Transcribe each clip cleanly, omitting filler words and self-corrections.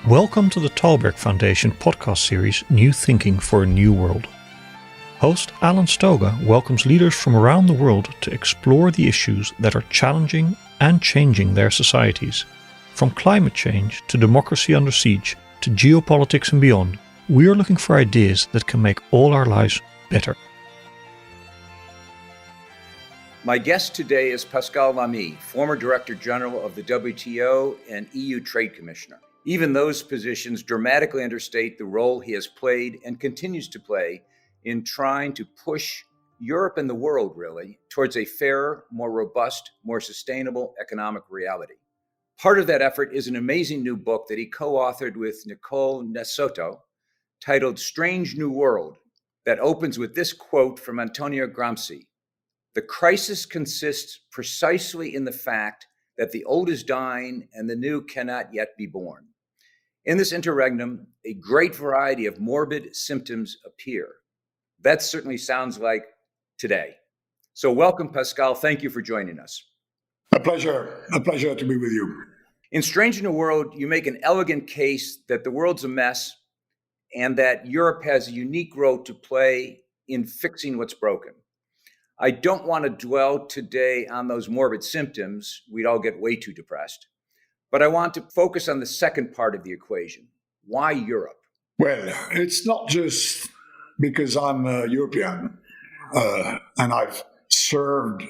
Welcome to the Thalberg Foundation podcast series New Thinking for a New World. Host Alan Stoga welcomes leaders from around the world to explore the issues that are challenging and changing their societies. From climate change to democracy under siege to geopolitics and beyond, we are looking for ideas that can make all our lives better. My guest today is Pascal Lamy, former Director General of the WTO and EU Trade Commissioner. Even those positions dramatically understate the role he has played and continues to play in trying to push Europe and the world, really, towards a fairer, more robust, more sustainable economic reality. Part of that effort is an amazing new book that he co-authored with Nicole Nesotto, titled Strange New World, that opens with this quote from Antonio Gramsci: "The crisis consists precisely in the fact that the old is dying and the new cannot yet be born." In this interregnum, a great variety of morbid symptoms appear. That certainly sounds like today. So welcome, Pascal. Thank you for joining us. A pleasure to be with you. In Strange New World, you make an elegant case that the world's a mess and that Europe has a unique role to play in fixing what's broken. I don't want to dwell today on those morbid symptoms. We'd all get way too depressed. But I want to focus on the second part of the equation. Why Europe? Well, it's not just because I'm a European and I've served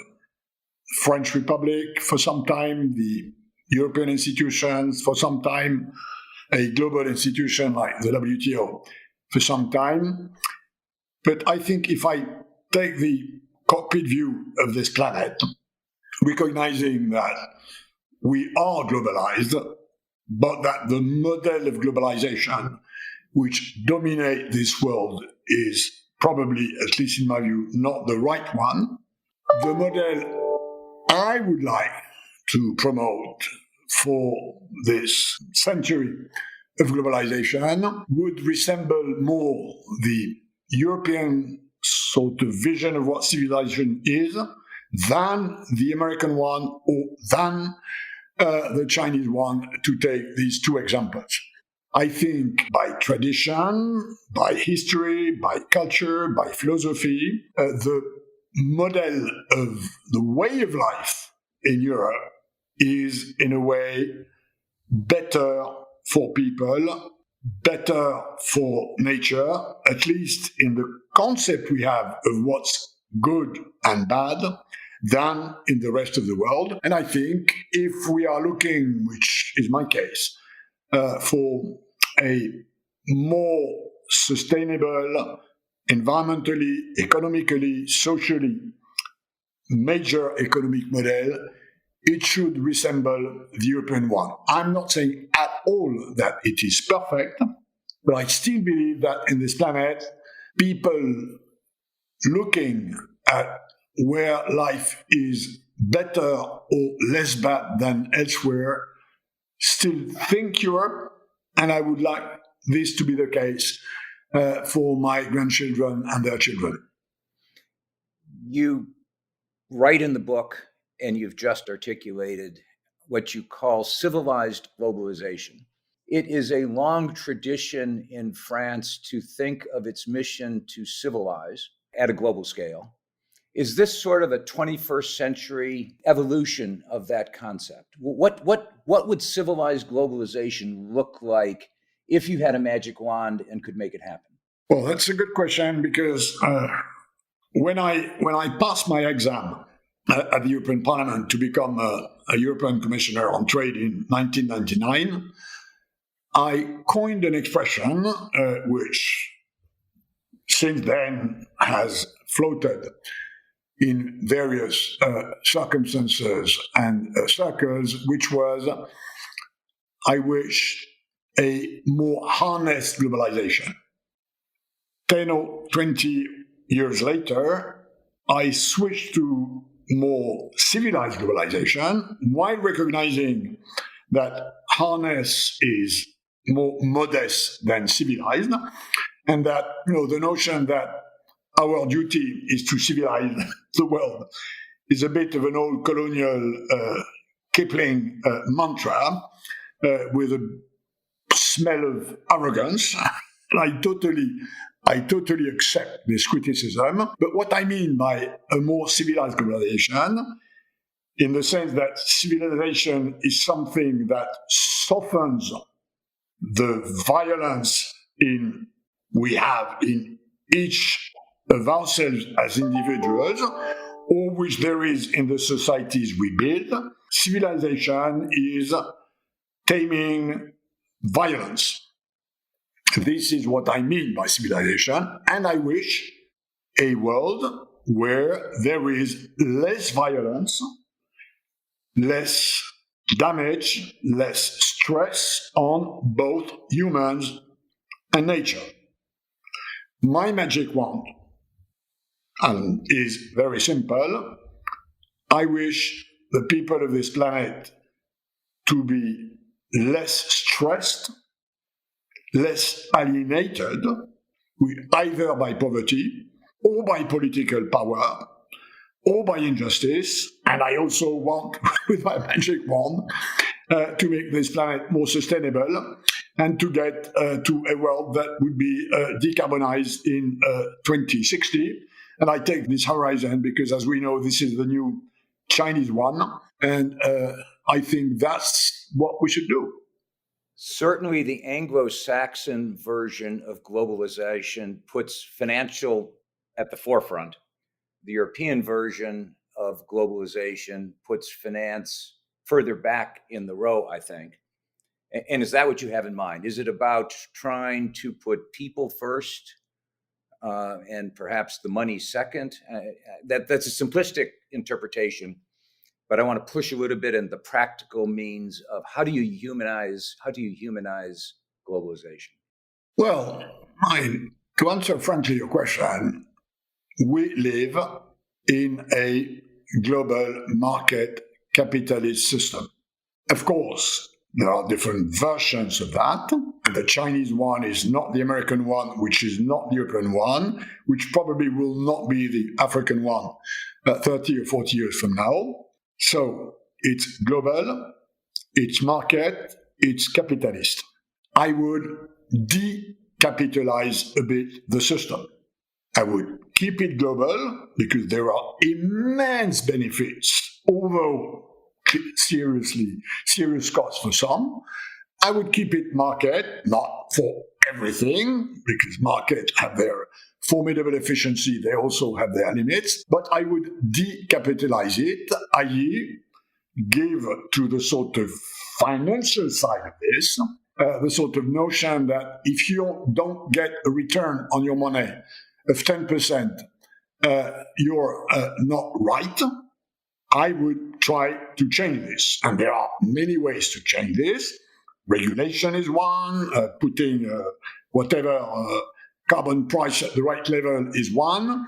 French Republic for some time, the European institutions for some time, a global institution like the WTO for some time. But I think if I take the cockpit view of this planet, recognizing that we are globalized, but that the model of globalization which dominates this world is probably, at least in my view, not the right one. The model I would like to promote for this century of globalization would resemble more the European sort of vision of what civilization is than the American one or than the Chinese one, to take these two examples. I think by tradition, by history, by culture, by philosophy, the model of the way of life in Europe is, in a way, better for people, better for nature, at least in the concept we have of what's good and bad, than in the rest of the world. And I think if we are looking, which is my case, for a more sustainable, environmentally, economically, socially, major economic model, it should resemble the European one. I'm not saying at all that it is perfect, but I still believe that in this planet, people looking at where life is better or less bad than elsewhere still think Europe, and I would like this to be the case for my grandchildren and their children. You write in the book, and you've just articulated, what you call civilized globalization. It is a long tradition in France to think of its mission to civilize at a global scale. Is this sort of a 21st century evolution of that concept? What would civilized globalization look like if you had a magic wand and could make it happen? Well, that's a good question, because when I passed my exam at the European Parliament to become a European Commissioner on Trade in 1999, I coined an expression which since then has floated in various circumstances and circles, which was, I wish, a more harnessed globalization. 10 or 20 years later, I switched to more civilized globalization, while recognizing that harness is more modest than civilized, and that the notion that our duty is to civilize the world is a bit of an old colonial Kipling mantra with a smell of arrogance. I totally accept this criticism. But what I mean by a more civilized globalization, in the sense that civilization is something that softens the violence we have in each of ourselves as individuals, or which there is in the societies we build. Civilization is taming violence. This is what I mean by civilization, and I wish a world where there is less violence, less damage, less stress on both humans and nature. My magic wand is very simple. I wish the people of this planet to be less stressed, less alienated, either by poverty or by political power or by injustice. And I also want, with my magic wand, to make this planet more sustainable and to get to a world that would be decarbonized in 2060. And I take this horizon because, as we know, this is the new Chinese one. And I think that's what we should do. Certainly, the Anglo-Saxon version of globalization puts financial at the forefront. The European version of globalization puts finance further back in the row, I think. And is that what you have in mind? Is it about trying to put people first and perhaps the money second? That's a simplistic interpretation, but I want to push a little bit in the practical means of how do you humanize globalization? Well, to answer frankly your question, we live in a global market capitalist system. Of course, there are different versions of that. The Chinese one is not the American one, which is not the European one, which probably will not be the African one 30 or 40 years from now. So it's global, it's market, it's capitalist. I would decapitalize a bit the system. I would keep it global because there are immense benefits, although serious costs for some. I would keep it market, not for everything, because markets have their formidable efficiency, they also have their limits, but I would decapitalize it, i.e., give to the sort of financial side of this, the sort of notion that if you don't get a return on your money of 10%, you're not right. I would try to change this. And there are many ways to change this. Regulation is one, putting whatever carbon price at the right level is one,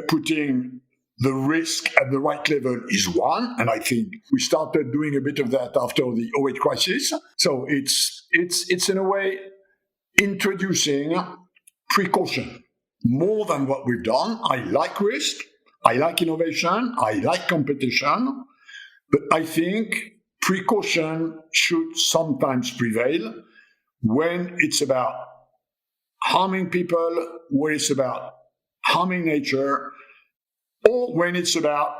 putting the risk at the right level is one, and I think we started doing a bit of that after the 08 crisis. So it's in a way introducing precaution more than what we've done. I like risk, I like innovation, I like competition, but I think precaution should sometimes prevail when it's about harming people, when it's about harming nature, or when it's about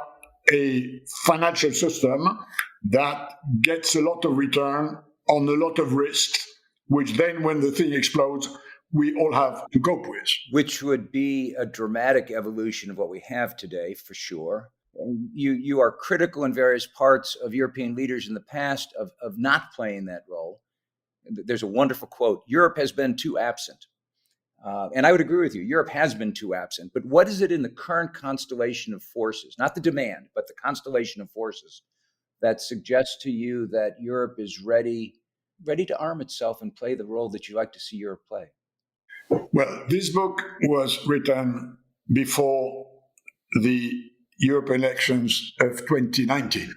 a financial system that gets a lot of return on a lot of risks, which then when the thing explodes, we all have to cope with. Which would be a dramatic evolution of what we have today, for sure. You are critical in various parts of European leaders in the past of not playing that role. There's a wonderful quote, Europe has been too absent. And I would agree with you, Europe has been too absent. But what is it in the current constellation of forces, not the demand, but the constellation of forces that suggests to you that Europe is ready to arm itself and play the role that you'd like to see Europe play? Well, this book was written before the European elections of 2019.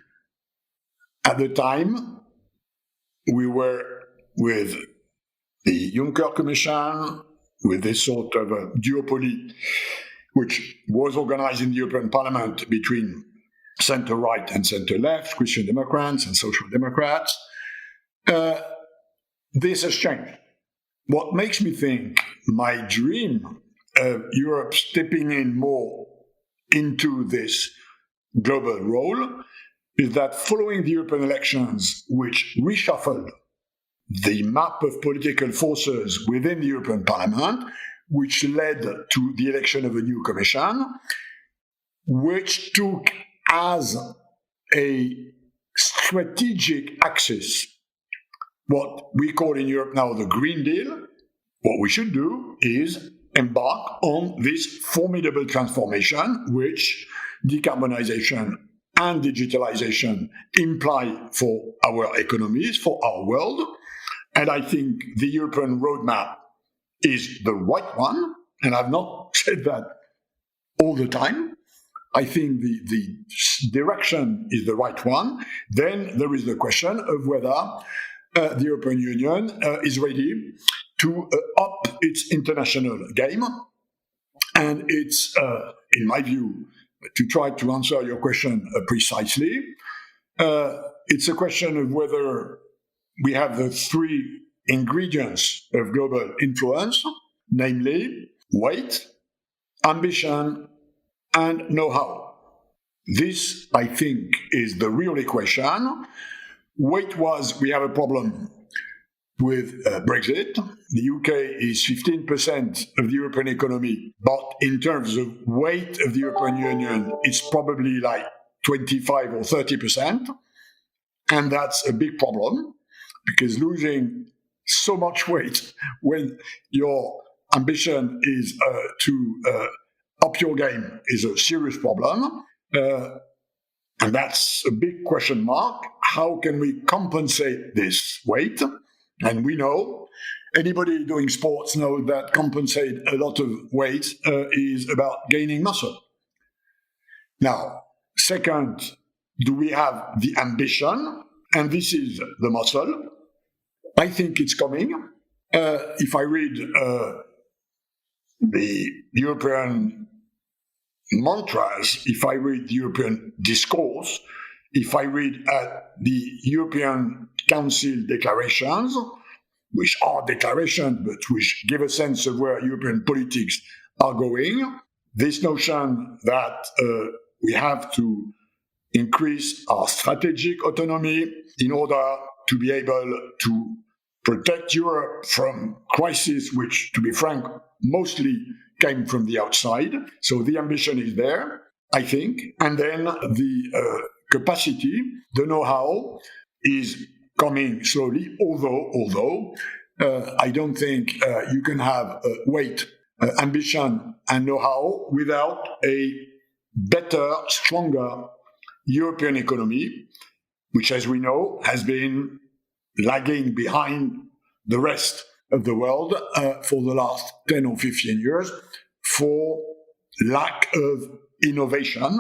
At the time, we were with the Juncker Commission, with this sort of a duopoly, which was organized in the European Parliament between center-right and center-left, Christian Democrats and Social Democrats. This has changed. what makes me think my dream of Europe stepping in more into this global role is that following the European elections, which reshuffled the map of political forces within the European Parliament, which led to the election of a new Commission, which took as a strategic axis what we call in Europe now the Green Deal. What we should do is embark on this formidable transformation which decarbonization and digitalization imply for our economies, for our world. And I think the European roadmap is the right one. And I've not said that all the time. I think the direction is the right one. Then there is the question of whether the European Union is ready to up its international game. And it's, in my view, to try to answer your question precisely, it's a question of whether we have the three ingredients of global influence, namely weight, ambition, and know-how. This, I think, is the real equation. Weight was, we have a problem with Brexit. The UK is 15% of the European economy, but in terms of weight of the European Union, it's probably like 25 or 30%. And that's a big problem, because losing so much weight when your ambition is to up your game is a serious problem. And that's a big question mark. How can we compensate this weight? And we know, anybody doing sports knows that compensate a lot of weight is about gaining muscle. Now, second, do we have the ambition? And this is the muscle. I think it's coming. If I read the European mantras, if I read the European discourse, if I read the European Council declarations, which are declarations but which give a sense of where European politics are going, this notion that we have to increase our strategic autonomy in order to be able to protect Europe from crises which, to be frank, mostly came from the outside. So the ambition is there, I think. And then the capacity, the know-how is coming slowly, although I don't think you can have weight, ambition, and know-how without a better, stronger European economy, which, as we know, has been lagging behind the rest of the world for the last 10 or 15 years for lack of innovation.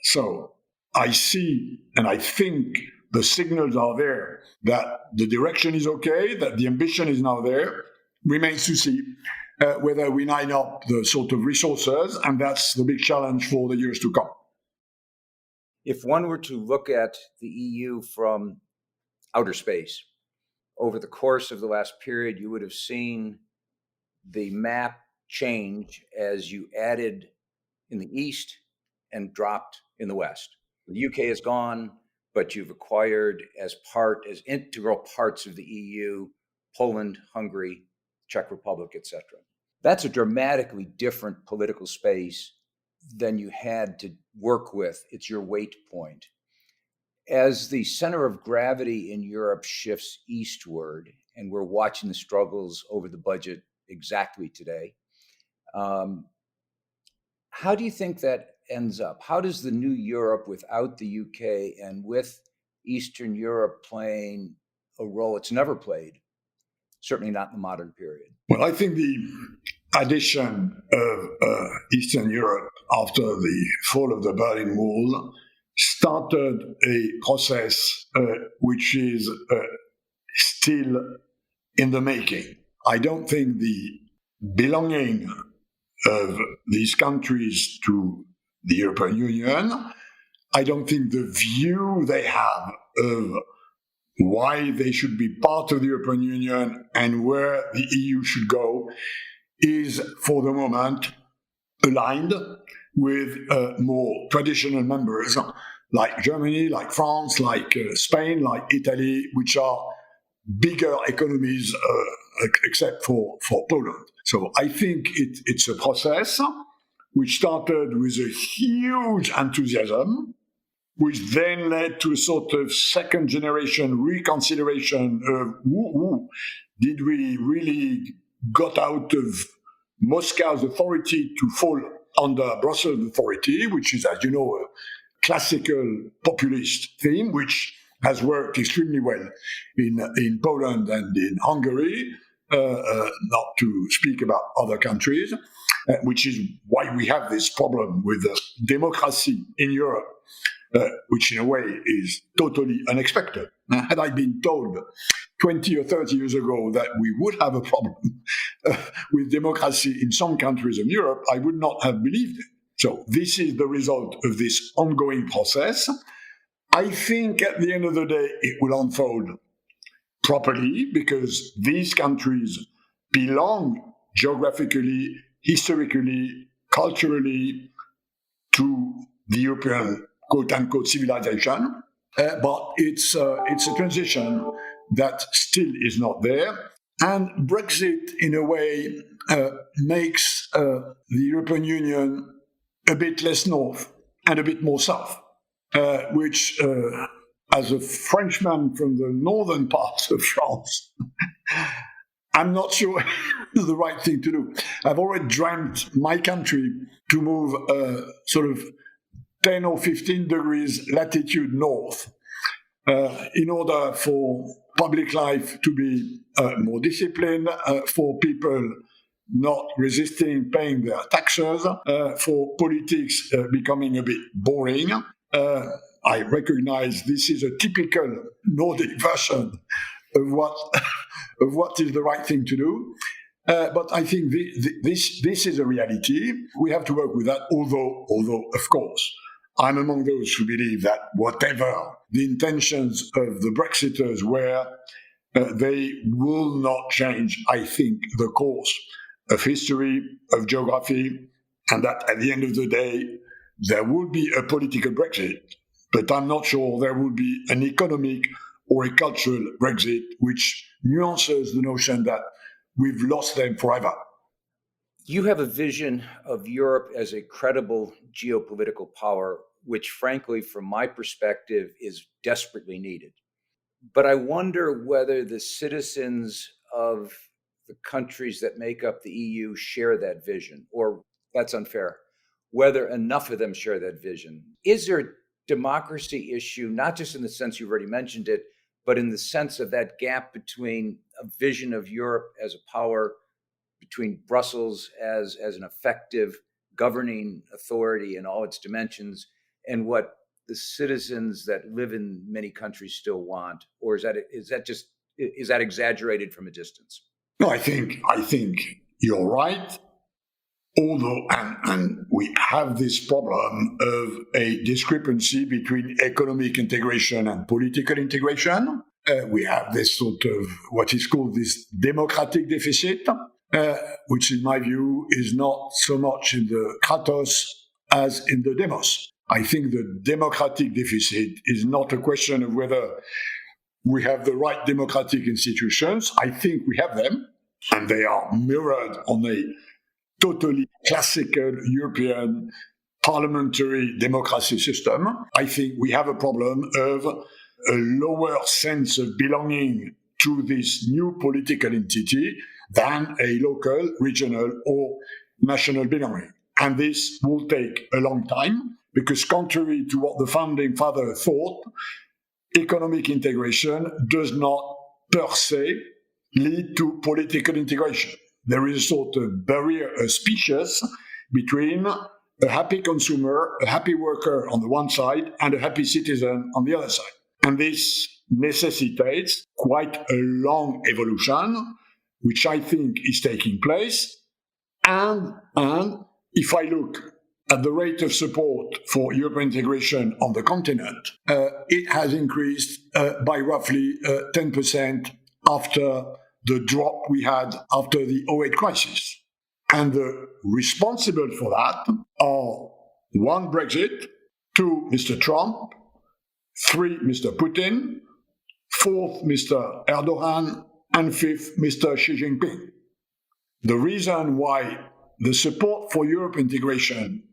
So I see and I think the signals are there that the direction is okay, that the ambition is now there. Remains to see whether we line up the sort of resources, and that's the big challenge for the years to come. If one were to look at the EU from outer space, over the course of the last period, you would have seen the map change as you added in the East and dropped in the West. The UK is gone, but you've acquired as integral parts of the EU, Poland, Hungary, Czech Republic, etc. That's a dramatically different political space than you had to work with. It's your weight point. As the center of gravity in Europe shifts eastward, and we're watching the struggles over the budget exactly today, how do you think that ends up? How does the new Europe without the UK and with Eastern Europe playing a role it's never played, certainly not in the modern period? Well, I think the addition of Eastern Europe after the fall of the Berlin Wall started a process which is still in the making. I don't think the belonging of these countries to the European Union, I don't think the view they have of why they should be part of the European Union and where the EU should go is, for the moment, aligned with more traditional members like Germany, like France, like Spain, like Italy, which are bigger economies except for Poland. So I think it's a process which started with a huge enthusiasm, which then led to a sort of second generation reconsideration of, did we really got out of Moscow's authority to fall under Brussels authority, which is, as you know, a classical populist theme, which has worked extremely well in Poland and in Hungary, not to speak about other countries, which is why we have this problem with democracy in Europe, which in a way is totally unexpected. Had I been told 20 or 30 years ago that we would have a problem with democracy in some countries in Europe, I would not have believed it. So this is the result of this ongoing process. I think at the end of the day, it will unfold properly because these countries belong geographically, historically, culturally to the European quote-unquote civilization. But it's a transition that still is not there. And Brexit, in a way, makes the European Union a bit less north and a bit more south, which, as a Frenchman from the northern part of France, I'm not sure is the right thing to do. I've already dreamt my country to move sort of 10 or 15 degrees latitude north in order for public life to be more disciplined, for people not resisting paying their taxes, for politics becoming a bit boring. I recognize this is a typical Nordic version of what is the right thing to do. But I think this is a reality. We have to work with that, although of course, I'm among those who believe that whatever the intentions of the Brexiters were, they will not change, I think, the course of history, of geography, and that at the end of the day, there will be a political Brexit, but I'm not sure there will be an economic or a cultural Brexit, which nuances the notion that we've lost them forever. You have a vision of Europe as a credible geopolitical power, which frankly, from my perspective, is desperately needed. But I wonder whether the citizens of the countries that make up the EU share that vision, or that's unfair, whether enough of them share that vision. Is there a democracy issue, not just in the sense you've already mentioned it, but in the sense of that gap between a vision of Europe as a power, between Brussels as an effective governing authority in all its dimensions, and what the citizens that live in many countries still want? Or is that exaggerated from a distance? No, I think you're right. Although, and we have this problem of a discrepancy between economic integration and political integration. We have this sort of what is called this democratic deficit, which in my view is not so much in the kratos as in the demos. I think the democratic deficit is not a question of whether we have the right democratic institutions. I think we have them, and they are mirrored on a totally classical European parliamentary democracy system. I think we have a problem of a lower sense of belonging to this new political entity than a local, regional, or national belonging. And this will take a long time because, contrary to what the founding father thought, economic integration does not per se lead to political integration. There is a sort of barrier, a species between a happy consumer, a happy worker on the one side, and a happy citizen on the other side. And this necessitates quite a long evolution, which I think is taking place. And if I look at the rate of support for European integration on the continent, it has increased by roughly 10% after the drop we had after the '08 crisis. And the responsible for that are 1, Brexit, 2, Mr. Trump, 3, Mr. Putin, 4th, Mr. Erdogan, and 5th, Mr. Xi Jinping. The reason why the support for Europe integration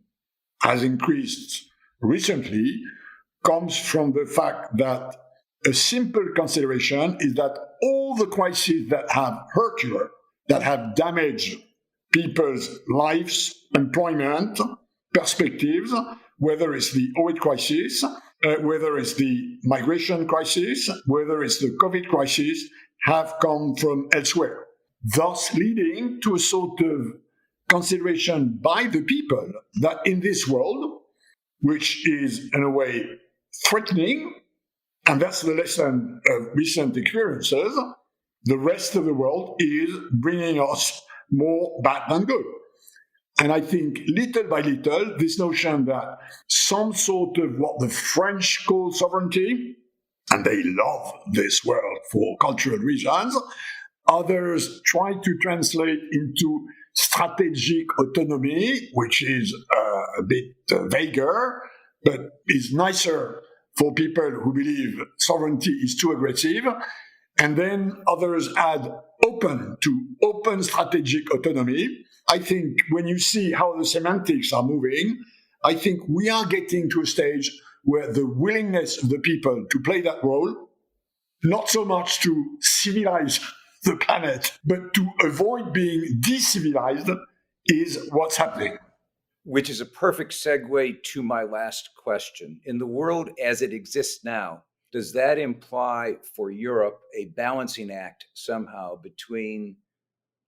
has increased recently comes from the fact that a simple consideration is that all the crises that have hurt Europe, that have damaged people's lives, employment, perspectives, whether it's the '08 crisis, whether it's the migration crisis, whether it's the COVID crisis, have come from elsewhere, thus leading to a sort of consideration by the people that in this world, which is in a way threatening, and that's the lesson of recent experiences, the rest of the world is bringing us more bad than good. And I think little by little, this notion that some sort of what the French call sovereignty, and they love this word for cultural reasons, others try to translate into strategic autonomy, which is a bit vaguer, but is nicer for people who believe sovereignty is too aggressive. And then others add open strategic autonomy. I think when you see how the semantics are moving, I think we are getting to a stage where the willingness of the people to play that role, not so much to civilize the planet, but to avoid being decivilized, is what's happening. Which is a perfect segue to my last question. In the world as it exists now, does that imply for Europe a balancing act somehow between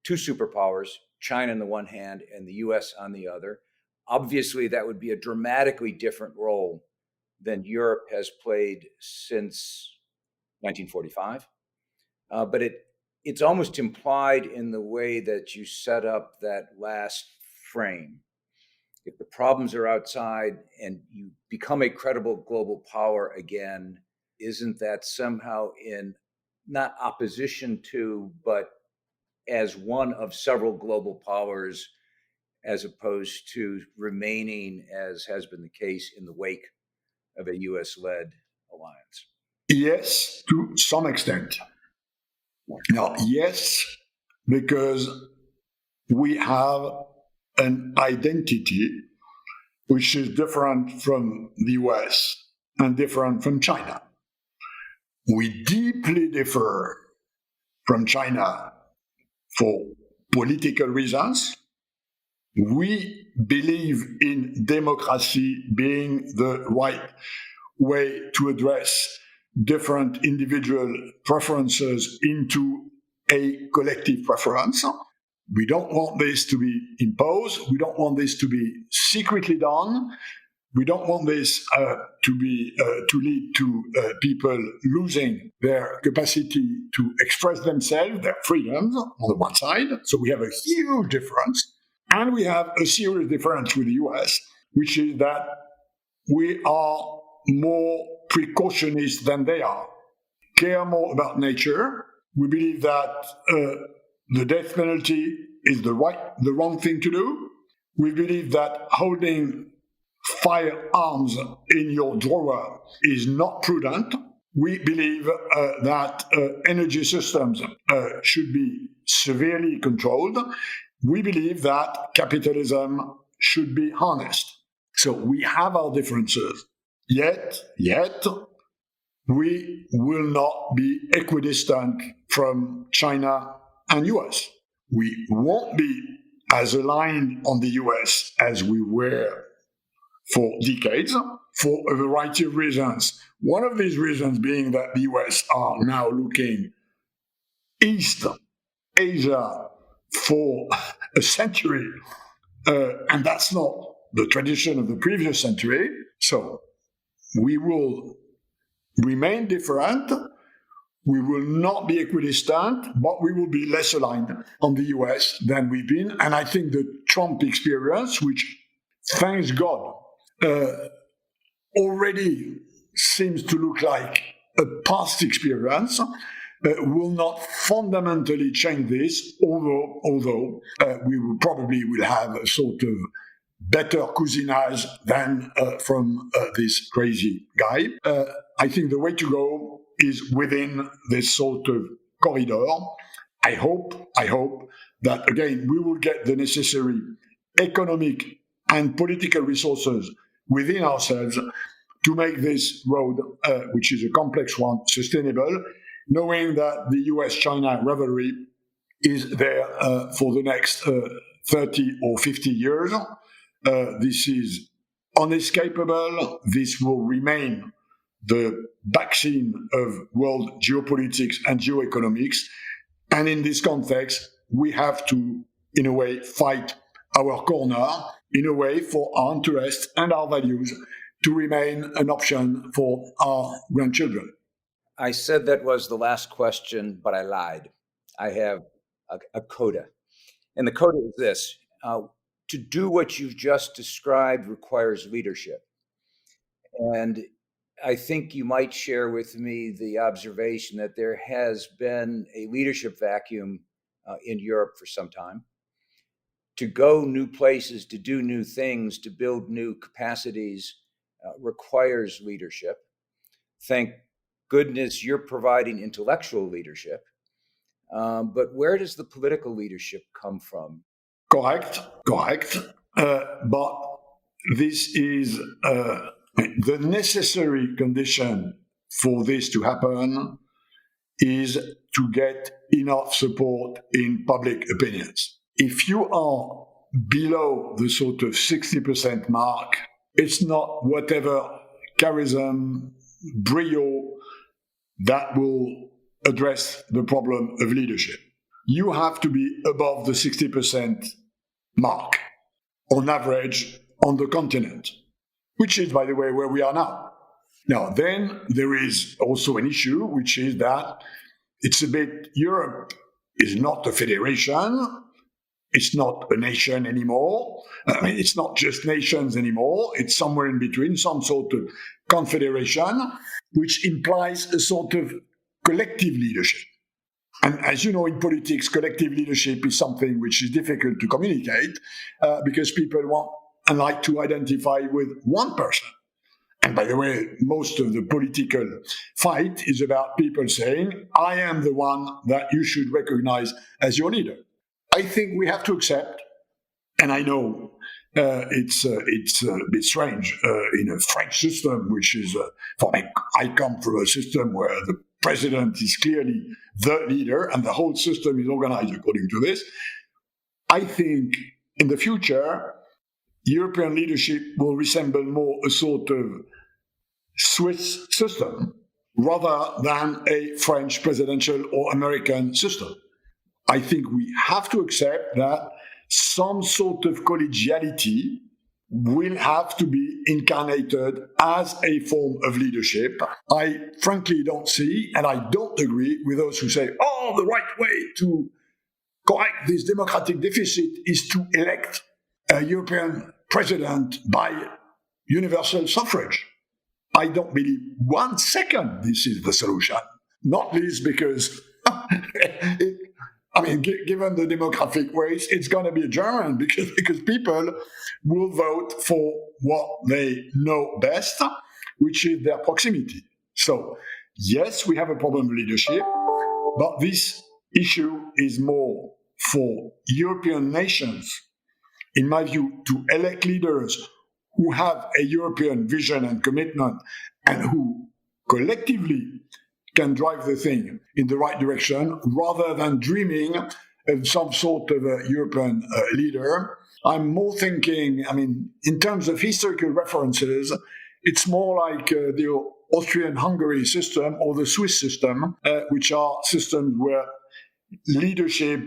two superpowers, China on the one hand and the US on the other? Obviously, that would be a dramatically different role than Europe has played since 1945. But it's almost implied in the way that you set up that last frame. If the problems are outside and you become a credible global power again, isn't that somehow in not opposition to, but as one of several global powers, as opposed to remaining, as has been the case, in the wake of a US-led alliance? Yes, to some extent. Now, yes, because we have an identity which is different from the US and different from China. We deeply differ from China for political reasons. We believe in democracy being the right way to address different individual preferences into a collective preference. We don't want this to be imposed. We don't want this to be secretly done. We don't want this to lead to people losing their capacity to express themselves, their freedoms on the one side. So we have a huge difference. And we have a serious difference with the US, which is that we are more precautionist than they are, care more about nature. We believe that the death penalty is the wrong thing to do. We believe that holding firearms in your drawer is not prudent. We believe that energy systems should be severely controlled. We believe that capitalism should be harnessed. So we have our differences. Yet, we will not be equidistant from China and US. We won't be as aligned on the US as we were for decades, for a variety of reasons. One of these reasons being that the US are now looking East Asia for a century, and that's not the tradition of the previous century. So we will remain different. We will not be equidistant, but we will be less aligned on the US than we've been. And I think the Trump experience, which thanks God, already seems to look like a past experience, will not fundamentally change this, although we will probably will have a sort of better cousinage than from this crazy guy. I think the way to go is within this sort of corridor. I hope that again we will get the necessary economic and political resources within ourselves to make this road, which is a complex one, sustainable, knowing that the US-China rivalry is there for the next 30 or 50 years. This is unescapable. This will remain the backbone of world geopolitics and geoeconomics. And in this context, we have to, in a way, fight our corner, in a way, for our interests and our values to remain an option for our grandchildren. I said that was the last question, but I lied. I have a coda. And the coda is this. To do what you've just described requires leadership. And I think you might share with me the observation that there has been a leadership vacuum in Europe for some time. To go new places, to do new things, to build new capacities requires leadership. Thank goodness you're providing intellectual leadership. But where does the political leadership come from? Correct. But this is the necessary condition for this to happen is to get enough support in public opinions. If you are below the sort of 60% mark, it's not whatever charism, brio that will address the problem of leadership. You have to be above the 60% mark on average on the continent, which is, by the way, where we are now. Now, then there is also an issue, which is that it's a bit, Europe is not a federation, it's not a nation anymore. I mean, it's not just nations anymore, it's somewhere in between, some sort of confederation, which implies a sort of collective leadership. And as you know, in politics, collective leadership is something which is difficult to communicate because people want and like to identify with one person. And by the way, most of the political fight is about people saying, I am the one that you should recognize as your leader. I think we have to accept, and I know it's a bit strange in a French system, which is, I come from a system where the president is clearly the leader and the whole system is organized according to this. I think in the future, European leadership will resemble more a sort of Swiss system rather than a French presidential or American system. I think we have to accept that some sort of collegiality will have to be incarnated as a form of leadership. I frankly don't see, and I don't agree with those who say, oh, the right way to correct this democratic deficit is to elect a European president by universal suffrage. I don't believe 1 second this is the solution. Not least because, given the demographic weights, it's going to be a German because people will vote for what they know best, which is their proximity. So, yes, we have a problem with leadership, but this issue is more for European nations, in my view, to elect leaders who have a European vision and commitment and who collectively can drive the thing in the right direction rather than dreaming of some sort of a European leader. I'm more thinking, in terms of historical references, it's more like the Austrian-Hungary system or the Swiss system, which are systems where leadership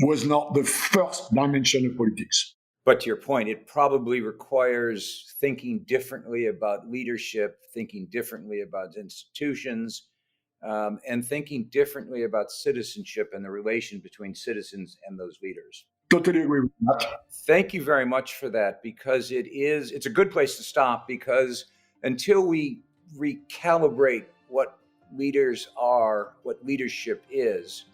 was not the first dimension of politics. But to your point, it probably requires thinking differently about leadership, thinking differently about institutions, and thinking differently about citizenship and the relation between citizens and those leaders. Totally agree with that. Thank you very much for that, because it's a good place to stop, because until we recalibrate what leaders are, what leadership is,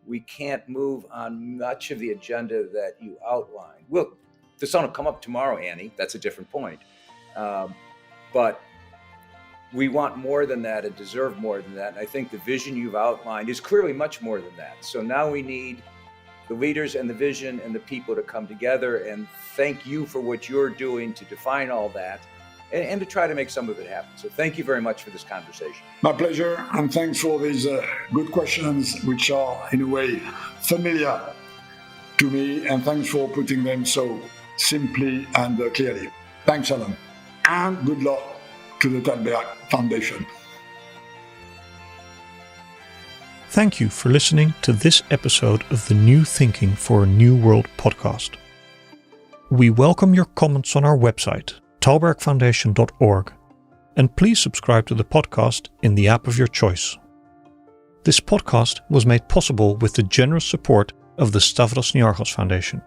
we can't move on much of the agenda that you outlined. Well, the sun will come up tomorrow, Annie. That's a different point. But we want more than that and deserve more than that. And I think the vision you've outlined is clearly much more than that. So now we need the leaders and the vision and the people to come together. And thank you for what you're doing to define all that and to try to make some of it happen. So thank you very much for this conversation. My pleasure, and thanks for these good questions, which are in a way familiar to me, and thanks for putting them so simply and clearly. Thanks, Alan, and good luck to the Talberg Foundation. Thank you for listening to this episode of the New Thinking for a New World podcast. We welcome your comments on our website, talbergfoundation.org, and please subscribe to the podcast in the app of your choice. This podcast was made possible with the generous support of the Stavros Niarchos Foundation.